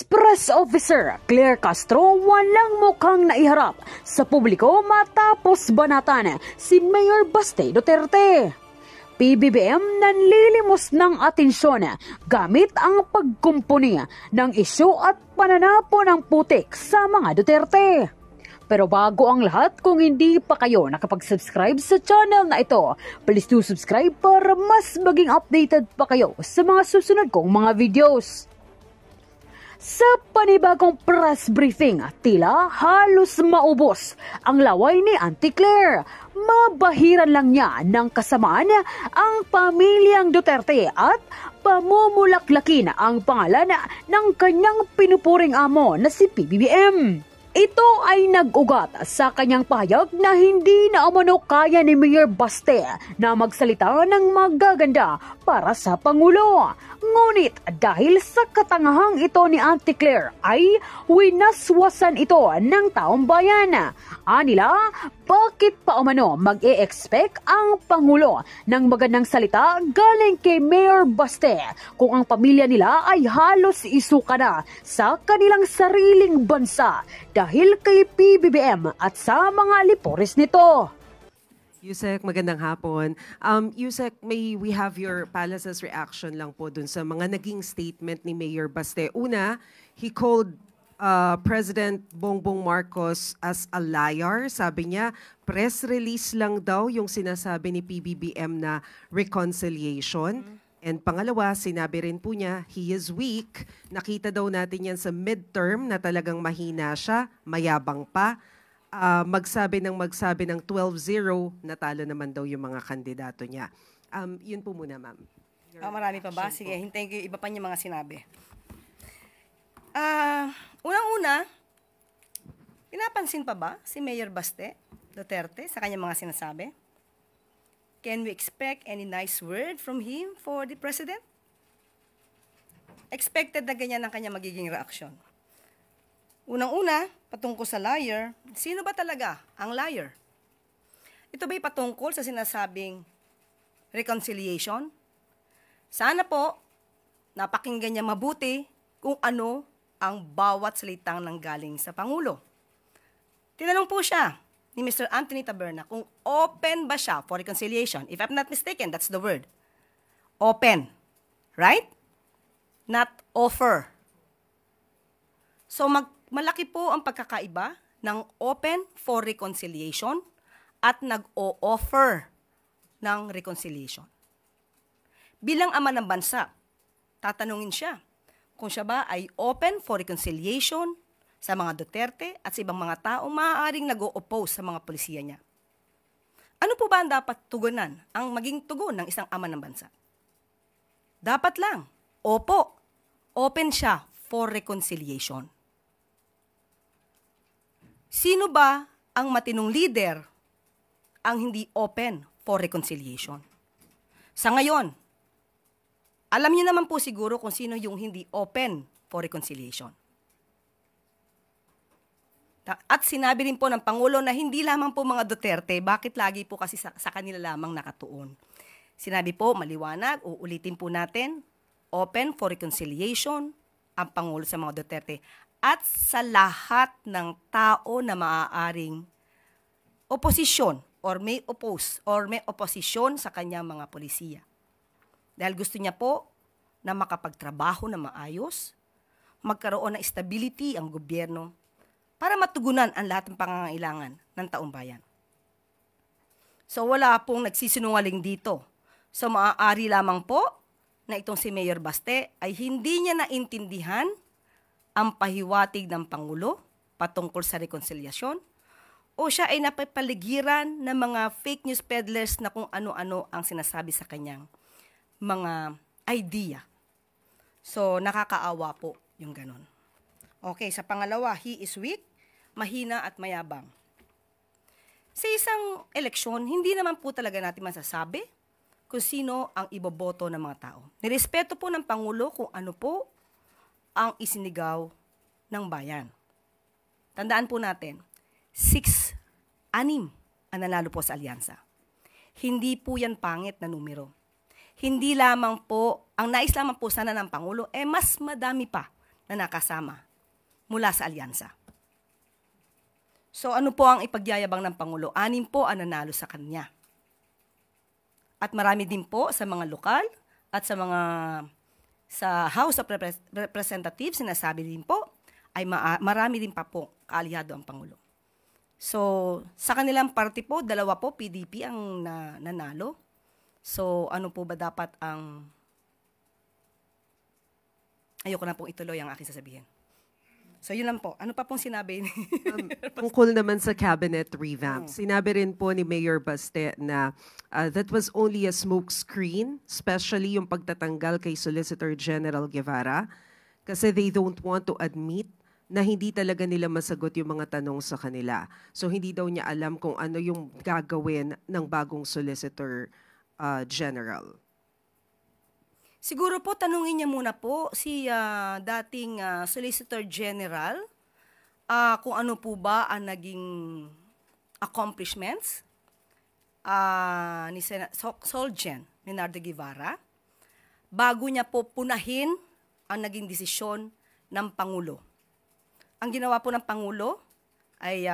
Ex-press officer Claire Castro walang mukhang naiharap sa publiko matapos banatan si Mayor Baste Duterte. PBBM nanlilimos ng atensyon gamit ang pagkumpuni ng isyu at pananapo ng putik sa mga Duterte. Pero bago ang lahat, kung hindi pa kayo nakapag-subscribe sa channel na ito, please do subscribe para mas maging updated pa kayo sa mga susunod kong mga videos. Sa panibagong press briefing, tila halos maubos ang laway ni Auntie Claire. Mabahiran lang niya ng kasamaan ang pamilyang Duterte at pamumulaklakin ang pangalan ng kanyang pinupuring amo na si PBBM. Ito ay nag-ugat sa kanyang pahayag na hindi na umano kaya ni Mayor Baste na magsalita ng magaganda para sa Pangulo. Ngunit dahil sa katangahang ito ni Auntie Claire ay winaswasan ito ng taong bayan. Anila, bakit pa umano mag-e-expect ang Pangulo ng magandang salita galing kay Mayor Baste kung ang pamilya nila ay halos isuka na sa kanilang sariling bansa dahil kay PBBM at sa mga lipores nito? Yusek, magandang hapon. Yusek, may we have your palace's reaction lang po dun sa mga naging statement ni Mayor Baste. Una, he called President Bongbong Marcos as a liar. Sabi niya, press release lang daw yung sinasabi ni PBBM na reconciliation. And pangalawa, sinabi rin po niya, he is weak. Nakita daw natin yan sa midterm na talagang mahina siya, mayabang pa. Magsabi ng 12-0, natalo naman daw yung mga kandidato niya. Yun po muna, ma'am. Marami pa ba? Sige, hintayin ko yung iba pa niya mga sinabi. Unang-una, pinapansin pa ba si Mayor Baste Duterte sa kanyang mga sinasabi? Can we expect any nice word from him for the President? Expected na ganyan ang kanyang magiging reaksyon. Unang-una, patungkol sa liar, sino ba talaga ang liar? Ito ba'y patungkol sa sinasabing reconciliation? Sana po, napakinggan niya mabuti kung ano ang bawat salitang nanggaling sa Pangulo. Tinanong po siya ni Mr. Anthony Taberna kung open ba siya for reconciliation. If I'm not mistaken, that's the word. Open. Right? Not offer. So malaki po ang pagkakaiba ng open for reconciliation at nag-o-offer ng reconciliation. Bilang ama ng bansa, tatanungin siya kung siya ba ay open for reconciliation sa mga Duterte at sa ibang mga taong maaaring nag-o-oppose sa mga polisiya niya. Ano po ba ang dapat tugunan, ang maging tugon ng isang ama ng bansa? Dapat lang, opo, open siya for reconciliation. Sino ba ang matinong leader ang hindi open for reconciliation? Sa ngayon, alam niyo naman po siguro kung sino yung hindi open for reconciliation. At sinabi rin po ng Pangulo na hindi lamang po mga Duterte, bakit lagi po kasi sa kanila lamang nakatuon. Sinabi po, maliwanag, uulitin po natin, open for reconciliation ang Pangulo sa mga Duterte at sa lahat ng tao na maaaring oposisyon or may oppose or may oposisyon sa kanyang mga polisiya. Dahil gusto niya po na makapagtrabaho na maayos, magkaroon ng stability ang gobyerno para matugunan ang lahat ng pangangailangan ng taong bayan. So wala pong nagsisinungaling dito. So maaari lamang po na itong si Mayor Baste ay hindi niya naintindihan ang pahiwatig ng Pangulo patungkol sa reconciliation o siya ay napapaligiran ng mga fake news peddlers na kung ano-ano ang sinasabi sa kanyang mga idea. So nakakaawa po yung ganun. Okay, sa pangalawa, he is weak, mahina at mayabang. Sa isang eleksyon, hindi naman po talaga natin masasabi kung sino ang iboboto ng mga tao. Nirespeto po ng Pangulo kung ano po ang isinigaw ng bayan. Tandaan po natin, 6 ang nanalo po sa alyansa. Hindi po yan pangit na numero. Hindi lamang po, ang nais lamang po sana ng Pangulo, mas madami pa na nakasama mula sa alyansa. So ano po ang ipagyayabang ng Pangulo? 6 po ang nanalo sa kanya. At marami din po sa mga lokal at sa House of Representatives, sinasabi din po, ay marami din pa po kaalyado ang Pangulo. So, sa kanilang party po, 2 po, PDP ang nanalo. So, ano po ba dapat ang... Ayoko na pong ituloy ang aking sasabihin. So, yun lang po. Ano pa pong sinabi? Tungkol naman sa cabinet revamp, sinabi rin po ni Mayor Baste na that was only a smoke screen, especially yung pagtatanggal kay Solicitor General Guevara, kasi they don't want to admit na hindi talaga nila masagot yung mga tanong sa kanila. So hindi daw niya alam kung ano yung gagawin ng bagong Solicitor General. Siguro po, tanungin niya muna po si dating Solicitor General kung ano po ba ang naging accomplishments ni Solgen Leonardo Guevara bago niya po punahin ang naging desisyon ng Pangulo. Ang ginawa po ng Pangulo ay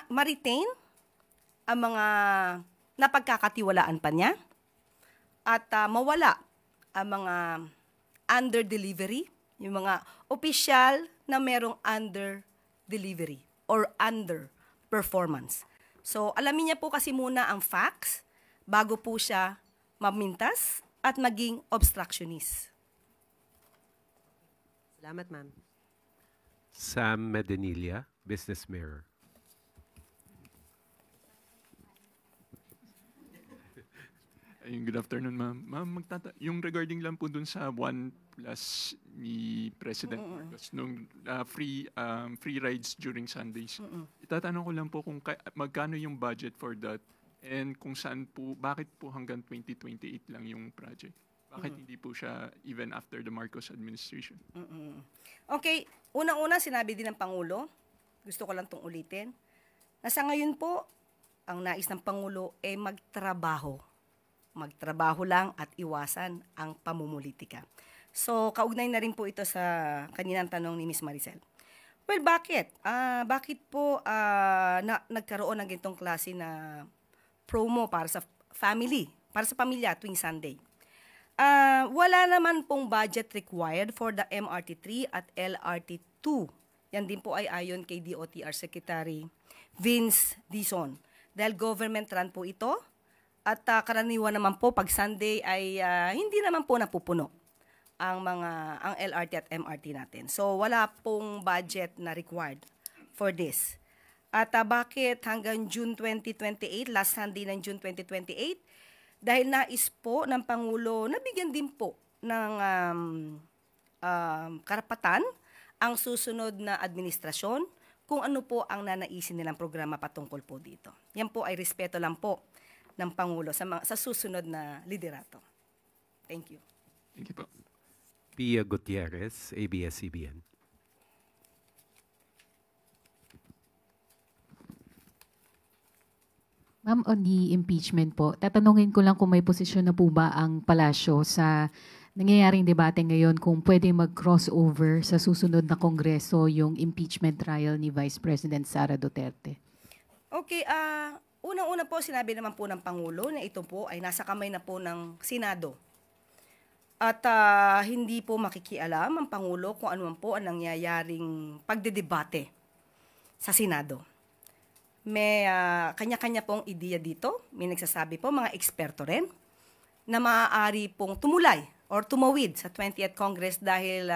ma-retain ang mga napagkakatiwalaan pa niya at mawala ang mga under-delivery, yung mga opisyal na merong under-delivery or under-performance. So, alamin niya po kasi muna ang facts bago po siya mamintas at maging obstructionist. Salamat, ma'am. Sam Medinilla, Business Mirror. Good afternoon, ma'am. Ma'am, yung regarding lang po dun sa 1+ ni President Marcos nung free rides during Sundays. Itatanong ko lang po kung magkano yung budget for that and kung saan po, bakit po hanggang 2028 lang yung project? Bakit hindi po siya even after the Marcos administration? Okay, unang-una sinabi din ng Pangulo, gusto ko lang itong ulitin, na sa ngayon po, ang nais ng Pangulo ay magtrabaho. Magtrabaho lang at iwasan ang pamumulitika. So, kaugnay na rin po ito sa kaninang tanong ni Ms. Maricel. Well, bakit? Bakit po nagkaroon ng ganitong klase na promo para sa family, para sa pamilya tuwing Sunday? Wala naman pong budget required for the MRT3 at LRT2. Yan din po ay ayon kay DOTR Secretary Vince Dizon. Dahil government run po ito, at karaniwan naman po pag Sunday ay hindi naman po napupuno ang LRT at MRT natin. So wala pong budget na required for this. At bakit hanggang June 2028, last Sunday ng June 2028? Dahil nais po ng Pangulo na bigyan din po ng karapatan ang susunod na administrasyon kung ano po ang nanaisin nilang programa patungkol po dito. Yan po ay respeto lang po ng Pangulo sa susunod na liderato. Thank you. Thank you po. Pia Gutierrez, ABS-CBN. Ma'am, on the impeachment po, tatanungin ko lang kung may posisyon na po ba ang palasyo sa nangyayaring debate ngayon kung pwede mag-crossover sa susunod na Kongreso yung impeachment trial ni Vice President Sara Duterte. Okay, unang-una po, sinabi naman po ng Pangulo na ito po ay nasa kamay na po ng Senado. At hindi po makikialam ang Pangulo kung ano man po ang nangyayaring pagdedebate sa Senado. May kanya-kanya pong ideya dito. May nagsasabi po, mga eksperto rin, na maaari pong tumulay or tumawid sa 20th Congress dahil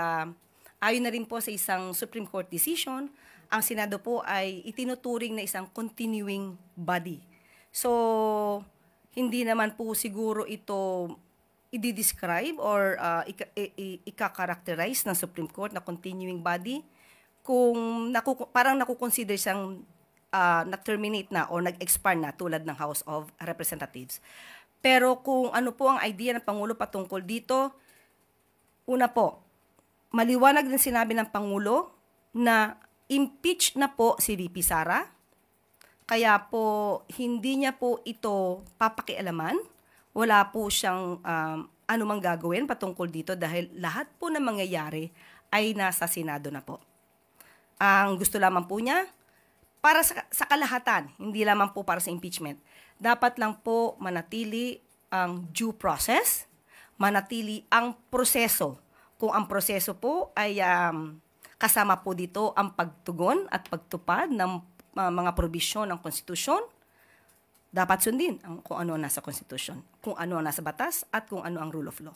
ayon na rin po sa isang Supreme Court decision, ang Senado po ay itinuturing na isang continuing body. So, hindi naman po siguro ito i-describe or ika-characterize ng Supreme Court na continuing body kung parang nakukonsider siyang na-terminate na o nag-expire na tulad ng House of Representatives. Pero kung ano po ang idea ng Pangulo patungkol dito, una po, maliwanag din sinabi ng Pangulo na impeach na po si VP Sara, kaya po hindi niya po ito papakialaman, wala po siyang anumang gagawin patungkol dito dahil lahat po na mangyayari ay nasa Senado na po. Ang gusto lamang po niya, para sa kalahatan, hindi lamang po para sa impeachment, dapat lang po manatili ang due process, manatili ang proseso. Kung ang proseso po ay kasama po dito ang pagtugon at pagtupad ng mga probisyon ng konstitusyon, dapat sundin kung ano ang nasa konstitusyon, kung ano ang nasa batas, at kung ano ang rule of law.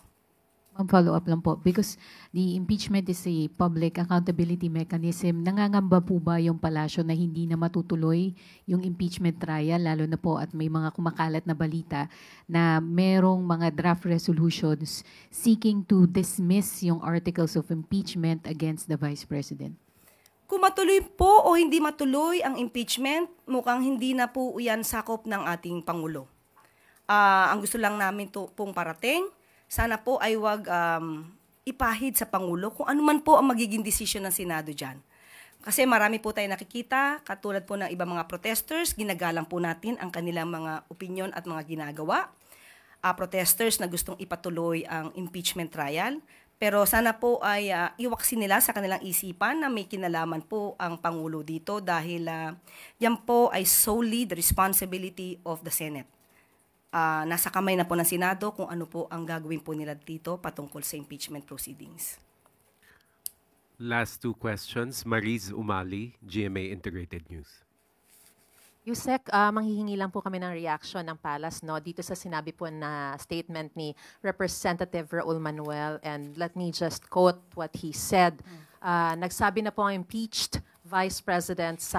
Follow up lang po, because the impeachment is a public accountability mechanism. Nangangamba po ba yung palasyo na hindi na matutuloy yung impeachment trial, lalo na po at may mga kumakalat na balita na merong mga draft resolutions seeking to dismiss yung articles of impeachment against the Vice President? Kung matuloy po o hindi matuloy ang impeachment, mukhang hindi na po yan sakop ng ating Pangulo. Ang gusto lang namin pong parating, sana po ay wag ipahid sa Pangulo kung ano man po ang magiging desisyon ng Senado dyan. Kasi marami po tayo nakikita, katulad po ng ibang mga protesters, ginagalang po natin ang kanilang mga opinion at mga ginagawa. Protesters na gustong ipatuloy ang impeachment trial. Pero sana po ay iwaksin nila sa kanilang isipan na may kinalaman po ang Pangulo dito dahil yan po ay solely the responsibility of the Senate. Nasa kamay na po ng Senado kung ano po ang gagawin po nila dito patungkol sa impeachment proceedings. Last two questions. Mariz Umali, GMA Integrated News. Yusek, manghihingi lang po kami ng reaction ng Palace dito sa sinabi po na statement ni Representative Raul Manuel, and let me just quote what he said. Nagsabi na po ang impeached Vice President sa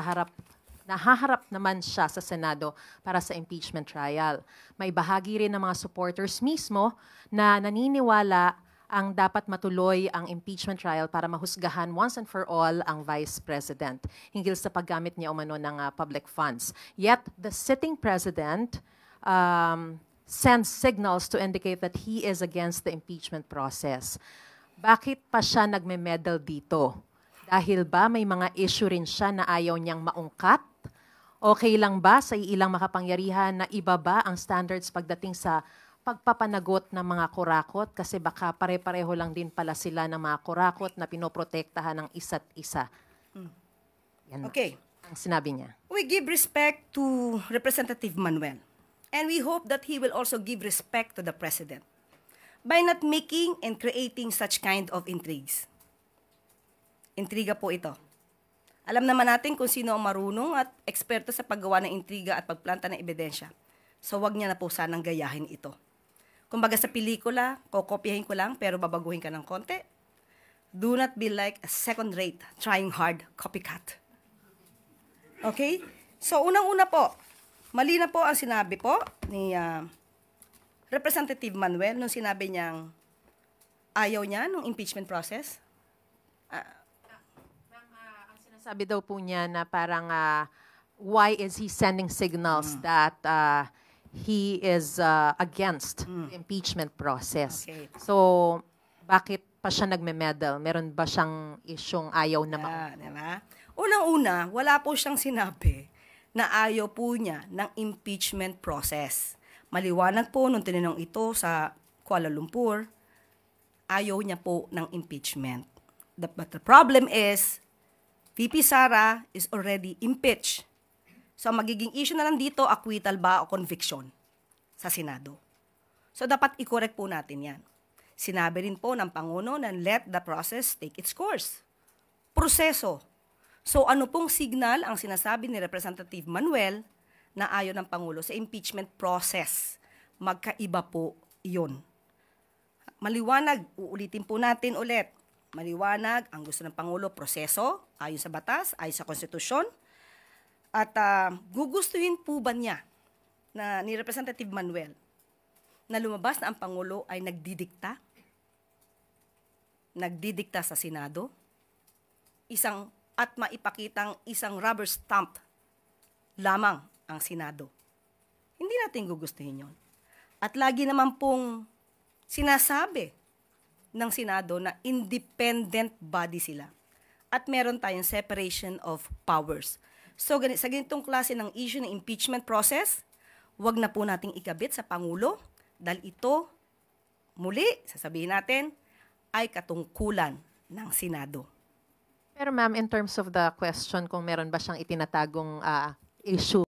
nahaharap naman siya sa Senado para sa impeachment trial. May bahagi rin ng mga supporters mismo na naniniwala ang dapat matuloy ang impeachment trial para mahusgahan once and for all ang Vice President hinggil sa paggamit niya umano ng public funds. Yet, the sitting President sends signals to indicate that he is against the impeachment process. Bakit pa siya nagme-meddle dito? Dahil ba may mga issue rin siya na ayaw niyang maungkat? Okay lang ba sa ilang makapangyarihan na ibaba ang standards pagdating sa pagpapanagot ng mga kurakot? Kasi baka pare-pareho lang din pala sila ng mga kurakot na pinoprotektahan ng isa't isa. Yan Okay. ang sinabi niya. We give respect to Representative Manuel. And we hope that he will also give respect to the President by not making and creating such kind of intrigues. Intriga po ito. Alam naman natin kung sino ang marunong at eksperto sa paggawa ng intriga at pagplanta ng ebidensya. So wag niya na po sanang gayahin ito. Kumbaga sa pelikula, kokopyahin ko lang pero babaguhin ka ng konti. Do not be like a second-rate, trying hard copycat. Okay? So unang-una po, mali na po ang sinabi po ni Representative Manuel nung sinabi niyang ayaw niya nung impeachment process. Sabi daw po niya na parang why is he sending signals that he is against the impeachment process. Okay. So, bakit pa siya nagme-meddle? Meron ba siyang isyong ayaw na Diba? Unang-una, wala po siyang sinabi na ayaw po niya ng impeachment process. Maliwanag po nung tinanong ito sa Kuala Lumpur, ayaw niya po ng impeachment. But the problem is, VP Sara is already impeached. So, ang magiging issue na lang dito, acquittal ba o conviction sa Senado. So, dapat i-correct po natin yan. Sinabi rin po ng Pangulo na let the process take its course. Proseso. So, ano pong signal ang sinasabi ni Representative Manuel na ayaw ng Pangulo sa impeachment process? Magkaiba po iyon. Maliwanag, uulitin po natin ulit. Maliwanag, ang gusto ng Pangulo, proseso, ayon sa batas, ayon sa konstitusyon. At gugustuhin po ba niya na ni Representative Manuel na lumabas na ang Pangulo ay nagdidikta? Nagdidikta sa Senado? At maipakitang isang rubber stamp lamang ang Senado. Hindi natin gugustuhin yon. At lagi naman pong sinasabi ng Senado na independent body sila. At meron tayong separation of powers. So, sa ganitong klase ng issue ng impeachment process, wag na po nating ikabit sa Pangulo dahil ito muli, sasabihin natin, ay katungkulan ng Senado. Pero ma'am, in terms of the question kung meron ba siyang itinatagong issue